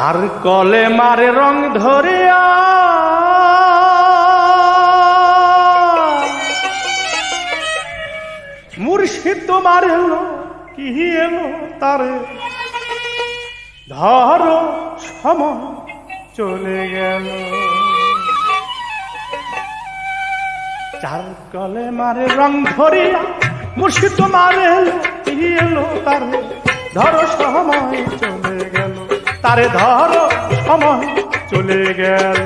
চার কলে মারে রং ধরিয়া মুর্শিদ তোমার এলো কি এলো তারে ধরো সময় চলে গেল। চার কলে মারে রং ধরিয়া মুর্শিদ তোমার এলো কি এলো তারে ধরো সময় চলে গেল, তারে ধরো সময় চলে গেল।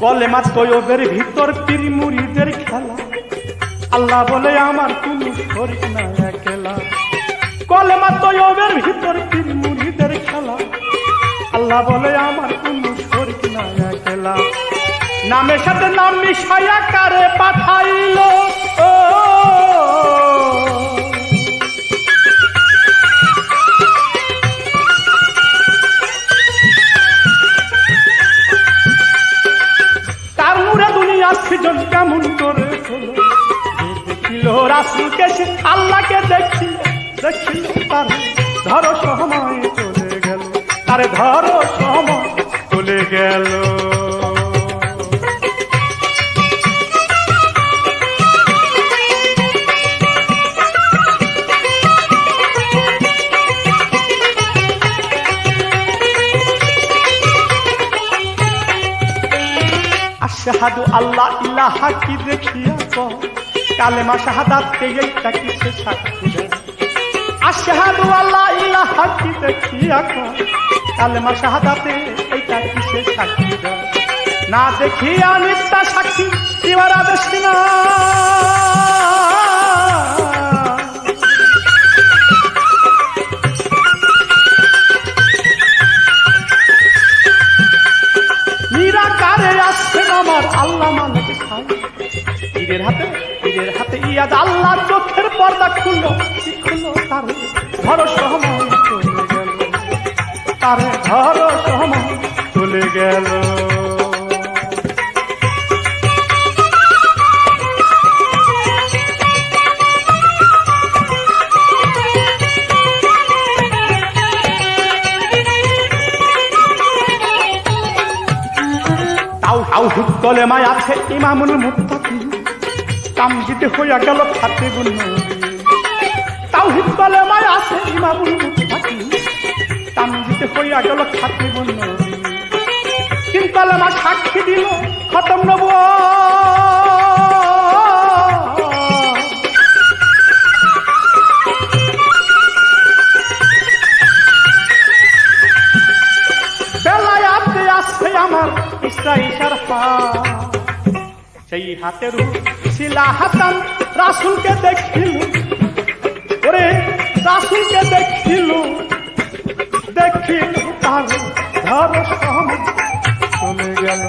কলেমা তৈয়বের ভিতর পীর মুরিদের খেলা, আল্লাহ বলে আমার কোনো শরীক না একলা। কলেমা তৈয়বের ভিতর পীর মুরিদের খেলা, আল্লাহ বলে আমার কোনো শরীক না একলা। নামের সাথে নাম মিশাইয়া কারে পাঠাইল, তার মুরে দুনিয়া সৃজন কেমন করে হলো। দেখিল রাসূলকে সে আল্লাহকে দেখিল, দেখিল তারে ধরো সময় চলে গেল, তারে ধরো সময় চলে গেল। আশহাদু আল্লাহ ইলাহা কি দেখিয়া কয়, কালেমা শাহাদাতকে এইটা কিসে সাক্ষী দেয়। আশহাদু আল্লাহ ইলাহা কি দেখিয়া কয়, কালেমা শাহাদাতে এইটা কিসে সাক্ষী দেয়। না দেখিয়া মিথ্যা সাক্ষী দিবার আদেশ না, নিরাকারে আসছেন আমার আল্লাহ মালিক খাই। ঈদের হাতে ইয়াদ আল্লাহ চোখের পর্দা খুললো, খুললো তারে ধরো সময় চলে গেল, তারে ধরো সময় চলে গেল। তাওহীদ কলেমায় আছে ইমামুল মুত্তাকিন, তামজিদে হইয়া গেল খাতিবুন নবী। তাওহীদ কলেমায় আছে ইমামুল মুত্তাকিন, তামজিদে হইয়া গেল খাতিবুন নবী। তিন কলেমা সাক্ষী দিল খতম নবুয়ত, বেলায়াতে আছে আমার ইসরাইল হাত, সেই হাতের শিলা হাসান রাসূলকে দেখিল, ওরে রাসূলকে দেখিল, দেখিল তার ধরো সময় চলে গেল।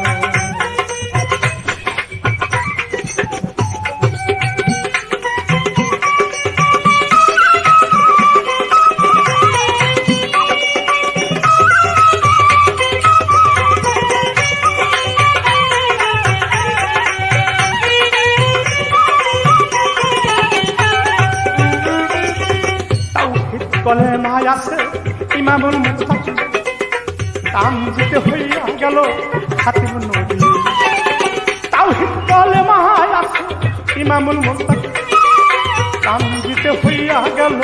কলেমায় আছে ইমামুল মুত্তাকিন, তামজিদে হইয়া গেল খাতিবুন নবী। তাওহীদ কলেমায় আছে ইমামুল মুত্তাকিন, তামজিদে হইয়া গেল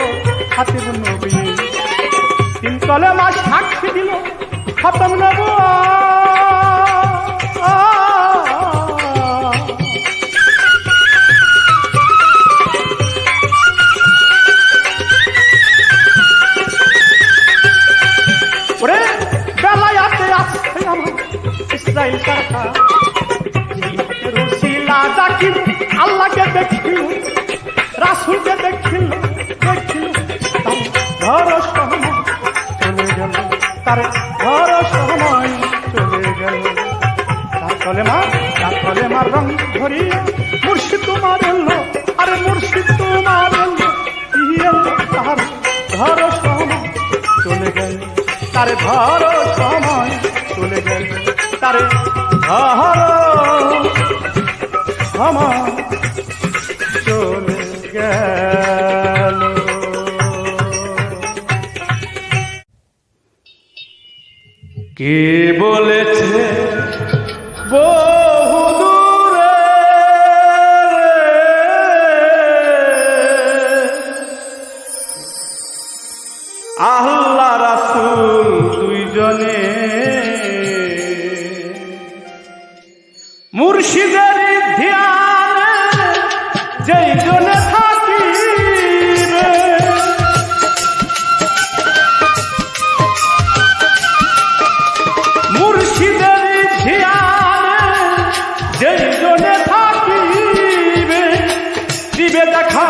খাতিবুন নবী। তিন কলেমা সাক্ষী দিল খতম নবুয়ত। ইসরাইল সরকার রসিলা জাকির আল্লাহকে দেখিল, রাসূলকে দেখিল, দেখিল ধরো সময় চলে গেল, তার ধরো সময় চলে গেল। তার কলেমার রং ধরিয়া মুর্শিদ তোমার এলো, আরে মুর্শিদ তোমার এলো, তার ধরো সময় তারে ধরো সময় চলে গেল, তারে ধরো সময় চলে গেল। কে বলেছে বহু দূরে, আল্লাহ রাসূল দুইজনে মুর্শিদের ধ্যানে যেই জনে থাকিবে, মুর্শিদের ধ্যানে যেই জনে থাকিবে, দিবে দেখা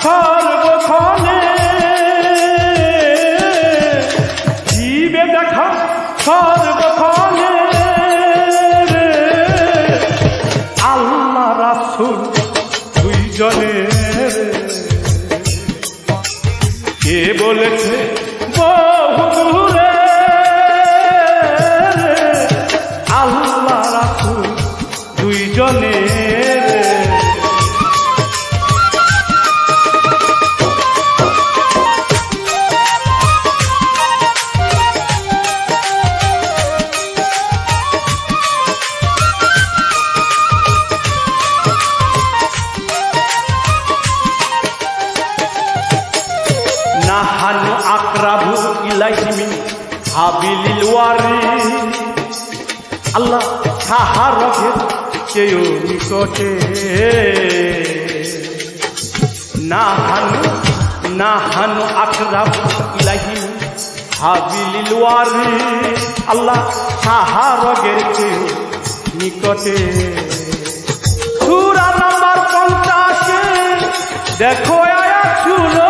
সর্বক্ষণে, দিবে দেখা সর্বক্ষণে। আল্লাহ রাসূল দুইজনের, কে বলেছে বহু দূরে, আল্লাহ রাসূল দুইজনের। নাহানু আকরাবু ইলাইহি মিন হাবিলিল ওয়ারিদ, আল্লাহ সাহারগের চেয়েও নিকটে। নাহানু আকরাবু ইলাইহি মিন হাবিলিল ওয়ারিদ, আল্লাহ সাহারগের চেয়েও নিকটে। সূরা নাম্বার 50 দেখো আয়াত শুনো,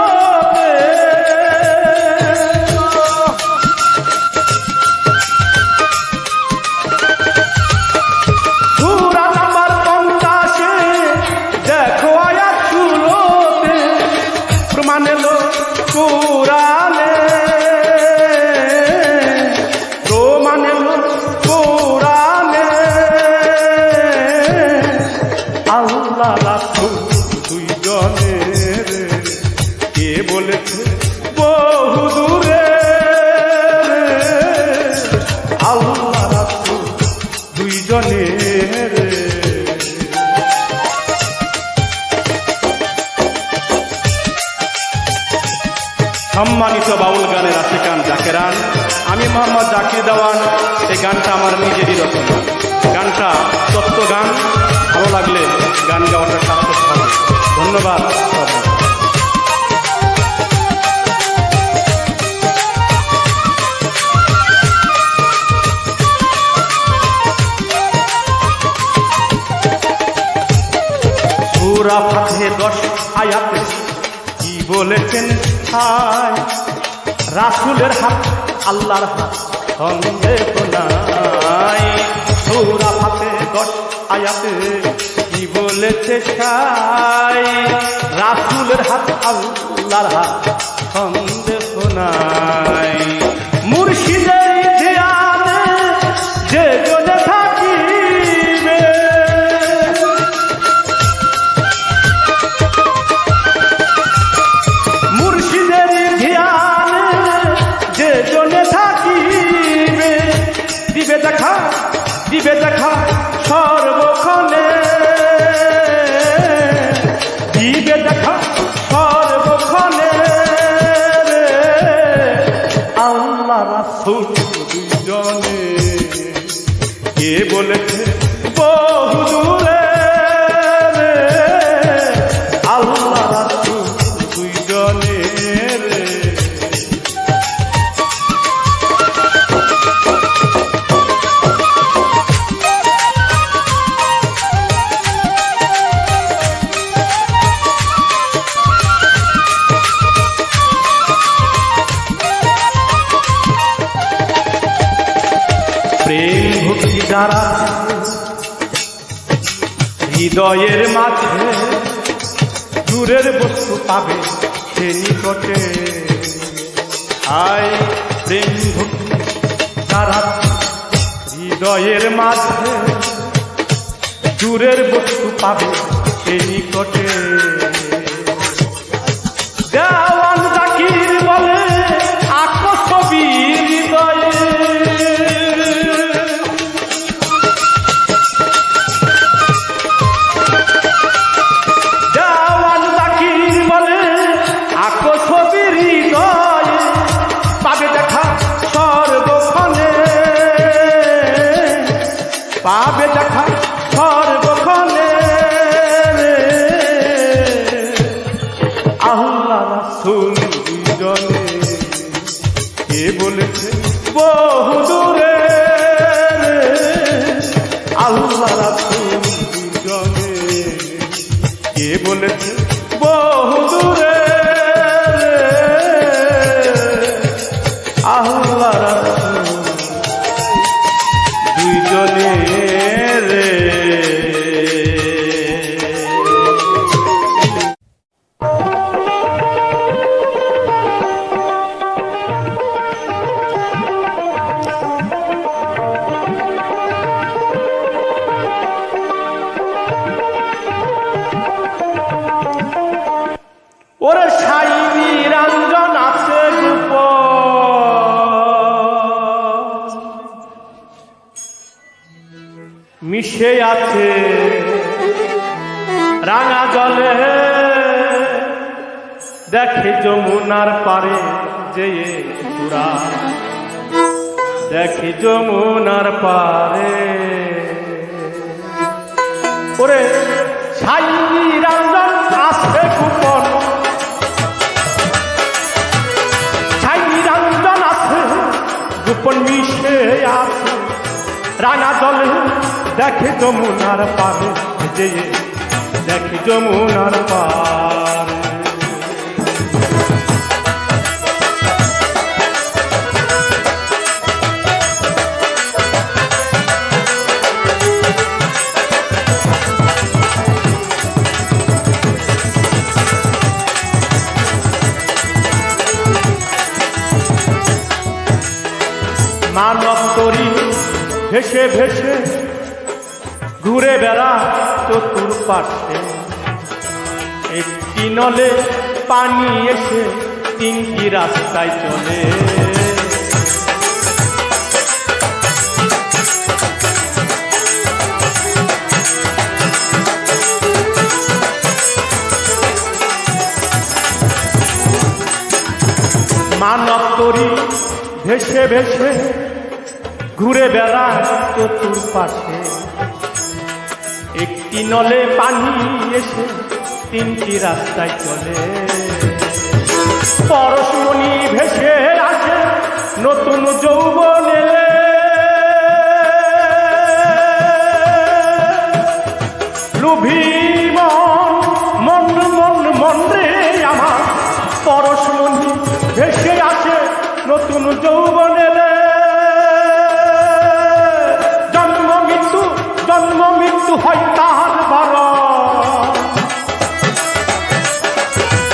কোরআনে প্রমাণ এলো কোরআনে। আল্লাহ রাসূল দুইজনের, কে বলেছে বহু দূরে, আল্লাহ রাসূল দুইজনের। সম্মানিত বাউল গানের আশিকান জাকেরান, আমি মোহাম্মদ জাকির দেওয়ান। এই গানটা আমার নিজেরই রচনা। গানটা তত্ত্ব গান, ভালো লাগলে গান গাওয়াটা সার্থক হবে। ধন্যবাদ সবাই। সূরা ফাতহে 10 আয়াতে কি বলেছেন? রাসূলের হাত আল্লাহর হাত সন্দেহ নাই। সূরা ফাতহে 10 আয়াতে কি বলেছে? রাসূলের হাত আল্লাহর হাত সন্দেহ নাই। মুর্শিদের ধ্যানে যে জনে থাকিবে, মুর্শিদের ধ্যানে যে জনে থাকিবে, দিবে দেখা, দিবে দেখা সর্বক্ষণে, দিবে দেখা সর্বক্ষণে। আল্লাহ রাসূল দুইজনে, কে বলেছে বহু দূরে, আল্লাহ রাসূল দুইজনের। প্রেম ভক্তি দ্বারা হৃদয়ের মাঝে, দূরের বস্তু পাবে সে নিকটে। আয় প্রেম ভক্তি সারা হৃদয়ের মাঝে দূরের বস্তু পাবে সে নিকটে। দেওয়ান জাকির বলে আঁকো ছবি হৃদয়ে, দেওয়ান জাকির বলে আঁকো ছবি হৃদয়ে, পাবে দেখা সর্বক্ষণে, পাবে দেখা সর্বক্ষণে। আল্লাহ রাসূল দুইজনে কে বলেছে বহু দূরে, আল্লাহ রাসূল দুইজনে কে বলেছে বহু দূরে, আল্লাহ রাসূল দুইজনে রে। ওরে সাই নিরঞ্জন আছে গোপন, মিশে আছে রাঙা জলে, দেখে যমুনার পারে যেয়ে পুরা, দেখে যমুনার পারে। ওরে সাই নিরঞ্জন আছে গোপন, গোপন মিশে আছে রাঙা জলে, দেখে যমুনার পারে যেয়ে, দেখে যমুনার পারে। মানব তরি ভেসে ভেসে ঘুরে বেড়া চতুর্পাশে, একটি নলে পানি এসে তিনটি রাস্তায় চলে। মানব তরি ভেসে ভেসে ঘুরে বেড়ায় চতুর্পাশে, একটি নলে পানি এসে তিনটি রাস্তায় চলে। পরশমণি ভেসে আসে নতুন যৌবন এলে, লোভী মন মন মন রে আমার, পরশমণি ভেসে আসে নতুন যৌবন এলে। জন্ম মৃত্যু হয় তাহার বার,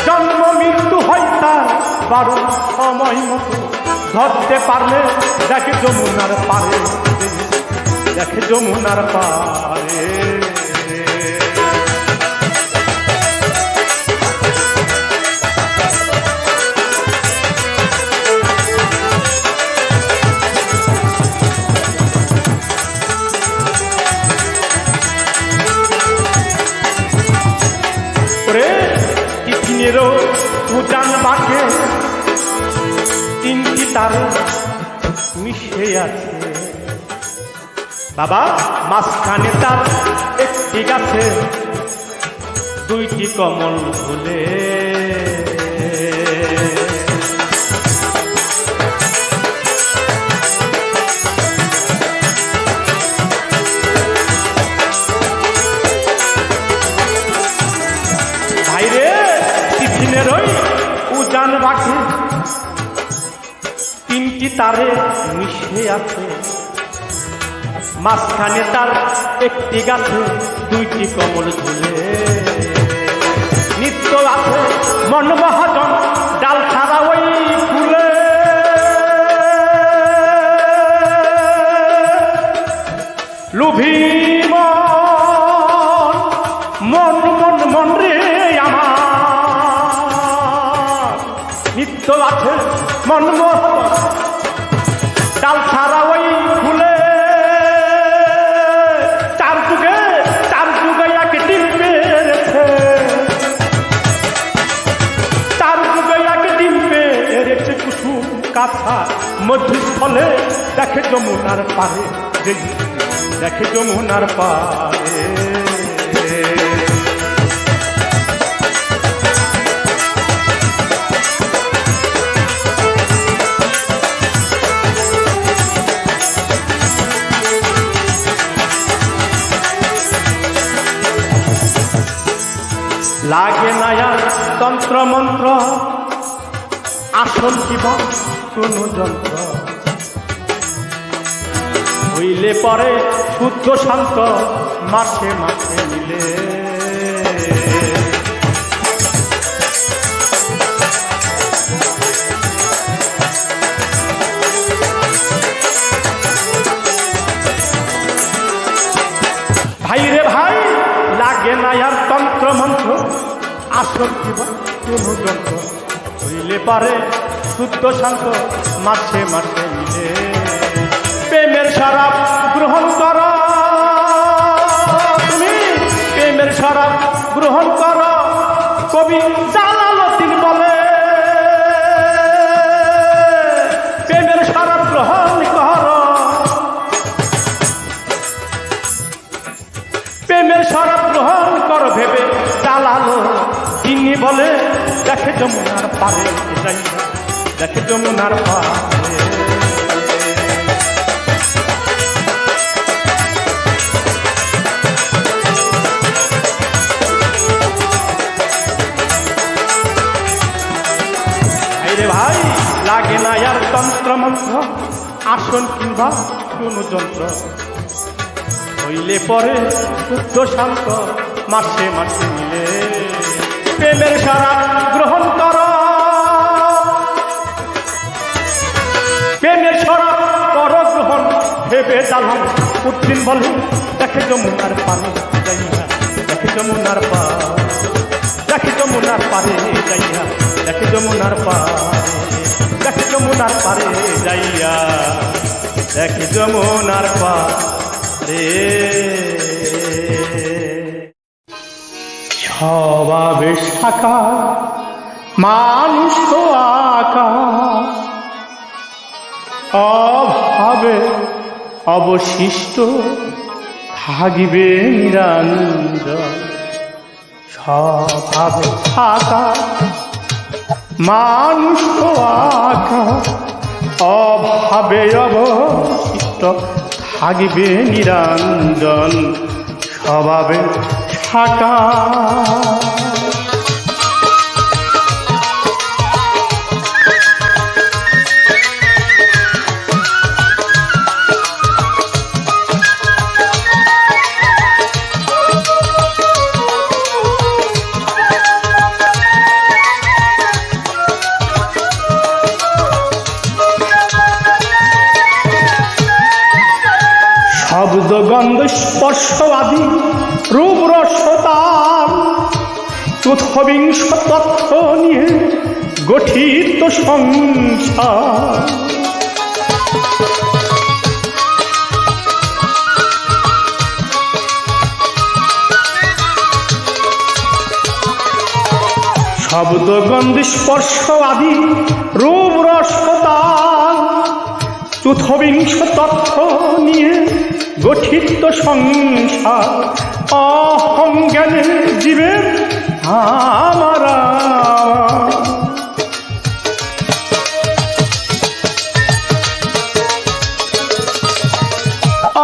জন্ম মৃত্যু হয় তার বারো, সময় মতো ধরতে পারলে দেখে যমুনার পারে, দেখে যমুনার পারে। টিফিনেরও উজান বাঁকে তিনটি তারে মিশে আছে, বাবা মাঝখানে তার একটি গাছে দুইটি কমল ফুলে। উজান বাঁকে তিনটি তারে মিশে আছে, মাঝখানে তার একটি গাছে দুইটি কমল ঝুলে। নিত্য আছে মন মহাজন ডাল ছাড়া ওই ফুলে, অভিমান মন মন মন রে আমার নিত্য আছে মন মোহন ডাল ছাড়া ওই ফুলে চার যুগে এক ডিম পেরেছে চার যুগে এক ডিম পেরেছে কুসুম কাছা মধ্যস্থলে দেখে যমুনার পারে দেখে যমুনার পারে লাগে না আর তন্ত্র মন্ত্র আসল কিবা কোন যন্ত্র হইলে পরে শুদ্ধ শান্ত মাসে মাসে মিলে ভাই রে ভাই লাগে না আর তন্ত্র মন্ত্র আসল কিবা কোন যন্ত্র হইলে পারে শুদ্ধ শান্ত মাসে মাসে মিলে প্রেমের শরাব গ্রহণ কর তুমি প্রেমের শরাব গ্রহণ কর কবি জালালউদ্দিন বলে প্রেমের শরাব গ্রহণ কর প্রেমের শরাব গ্রহণ কর ভেবে জালালউদ্দিন বলে দেখে যমুনার পারে যাইয়া দেখে যমুনার পারে ভাই লাগে না আর তন্ত্র মন্ত্র আসন কিংবা কোন যন্ত্র হইলে পরে শুদ্ধ শান্ত মাসে মাসে মিলে প্রেমের শরাব গ্রহণ কর প্রেমের শরাব কর গ্রহণ ভেবে জালালউদ্দিন বলে দেখে যমুনার পারে যাইয়া দেখে যমুনার পারে দেখে যমুনার পারে যাইয়া দেখে যমুনার পারে দেখে যমুনার পারে যাইয়া দেখে যমুনার পারে স্বভাবে শাখা মানুষ তো আঁকা অভাবে অবশিষ্ট থাকিবে নিরঞ্জন স্বভাবে শাখা মানুষ তো আঁকা অভাবে অবশিষ্ট থাকিবে নিরঞ্জন স্বভাবে শাখা শব্দ গন্ধ স্পর্শ আদি রূপ রসতার চতুর্বিংশ তথ্য নিয়ে গঠিত সংসার শব্দ গন্ধ স্পর্শ আদি রূপ রসতার চতুর্বিংশ তথ্য নিয়ে গঠিত সংসার অহং জ্ঞানে জীবের আমারা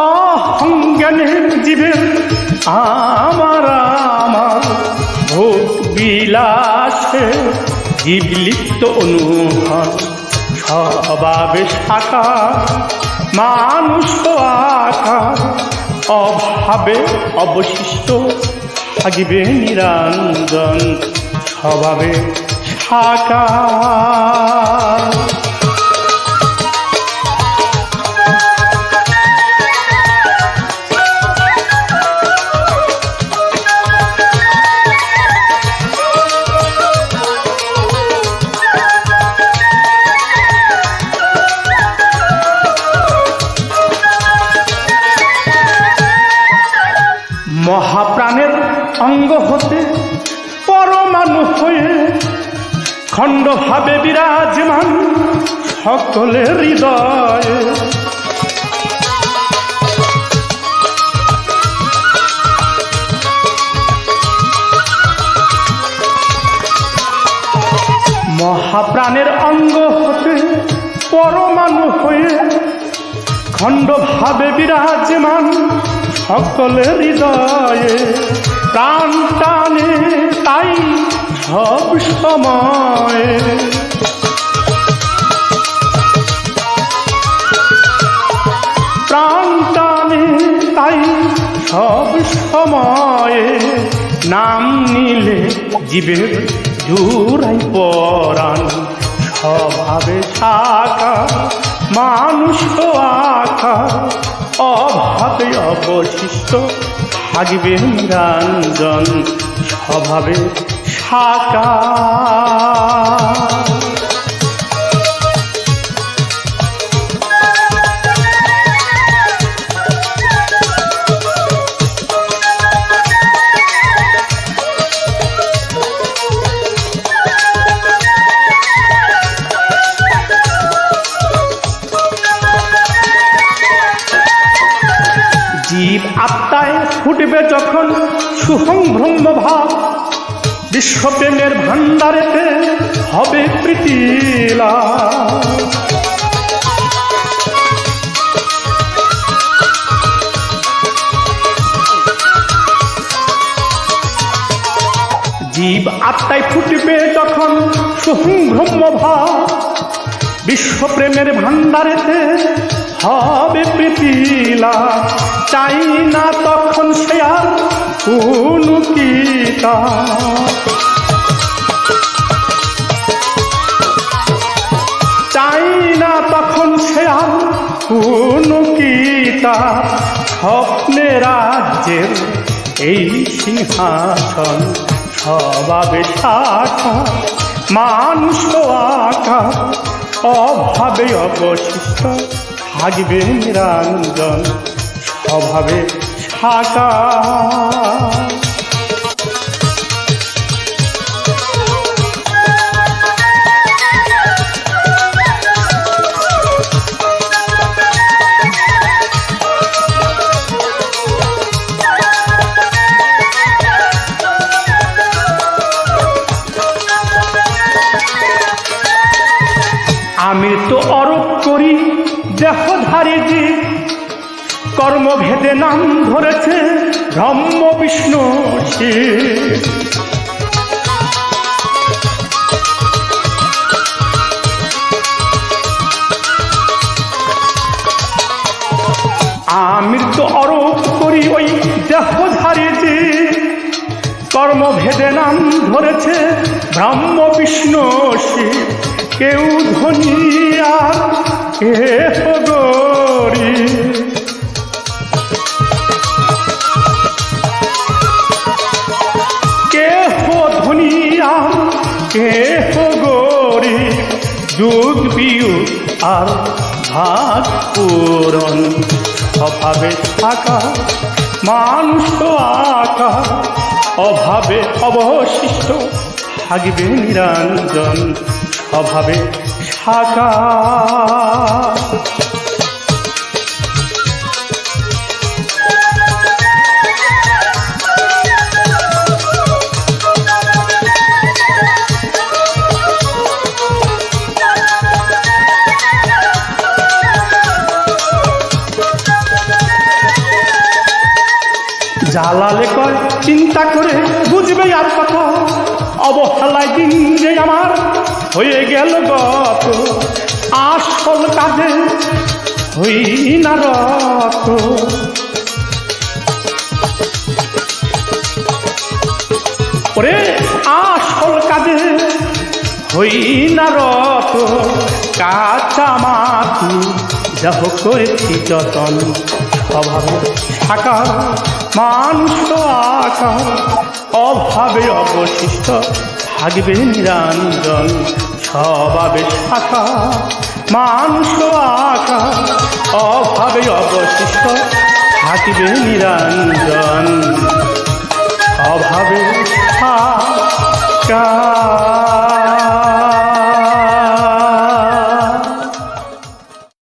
অহং জ্ঞানে জীবের আমারা আমার ভোগ বিলাসে জীব লিপ্ত অনুভব স্বভাবে শাখা মানুষ তো আঁকা অভাবে অবশিষ্ট থাকিবে নিরঞ্জন স্বভাবে শাখা হতে পরমাণু হয়ে খণ্ডভাবে বিরাজমান সকলের হৃদয়ে। মহাপ্রাণের অঙ্গ হতে পরমাণু হয়ে খণ্ডভাবে বিরাজমান সকলের হৃদয়ে। প্রাণ টানে তাই সব সময়ে, প্রাণ টানে তাই সব সময়ে। নাম নিলে জীবের জুড়াই পরাণ স্বভাবে সাকার মানুষ আকার। অভাবে অবশিষ্ট থাকবে নিরঞ্জন স্বভাবে সাকার। জীব আত্মায় ফুটবে যখন সুহং ব্রহ্ম ভাব, বিশ্বপ্রেমের ভান্ডারেতে হবে প্রীতি লাভ। জীব আত্মায় ফুটবে যখন সুহং ব্রহ্ম ভাব, বিশ্বপ্রেমের ভান্ডারেতে হবে প্রীতি লাভ। চাই না তখন সে আর কোনো কিতাব, চাই না তখন সে আর কোনো কিতাব। স্বপ্নে রাজ্যের এই সিংহাসন স্বভাবে সাকার মানুষ আকার। অভাবে অবশিষ্ট থাকবে নিরঞ্জন স্বভাবে সাকার। আমি তো অরোপ করি দেহধারী জীব, কর্মভেদে নাম ধরেছে ব্রহ্ম বিষ্ণু শিব। আমি তো অরোপ করি ওই দেহধারী জীব, কর্মভেদে নাম ধরেছে ব্রহ্ম বিষ্ণু শিব। কেউ ধনী আর কেহ গরিব, কেহ ধনী আর কেহ গরিব। যুগ বিয়োগ আর ভাগ পূরণ স্বভাবে সাকার মানুষ আকার। অভাবে অবশিষ্ট থাকবে নিরঞ্জন স্বভাবে সাকার। জালালে কয় চিন্তা করে বুঝবে আর কত, অবহেলায় দিন যে আমার হয়ে গেল গত। আসল কাজে হই না রত, ওরে আসল কাজে হই না রত। কাঁচা মাটি যাহ করেছি যতন স্বভাবে সাকার মানুষ আকার। অভাবে অবশিষ্ট থাকবে নিরঞ্জন স্বভাবে সাকার মানুষ আকার। অভাবে অবশিষ্ট থাকবে নিরঞ্জন অভাবে থাকা